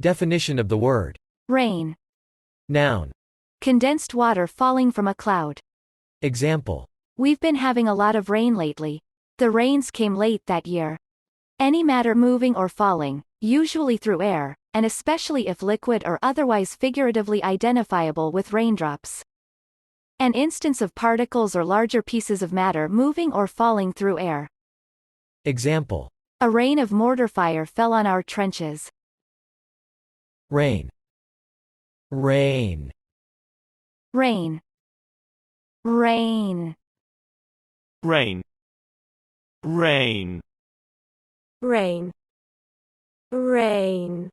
Definition of the word. Rain. Noun. Condensed water falling from a cloud. Example. We've been having a lot of rain lately. The rains came late that year. Any matter moving or falling, usually through air, and especially if liquid or otherwise figuratively identifiable with raindrops. An instance of particles or larger pieces of matter moving or falling through air. Example. A rain of mortar fire fell on our trenches. Rain. Rain. Rain. Rain. Rain. Rain. Rain. Rain.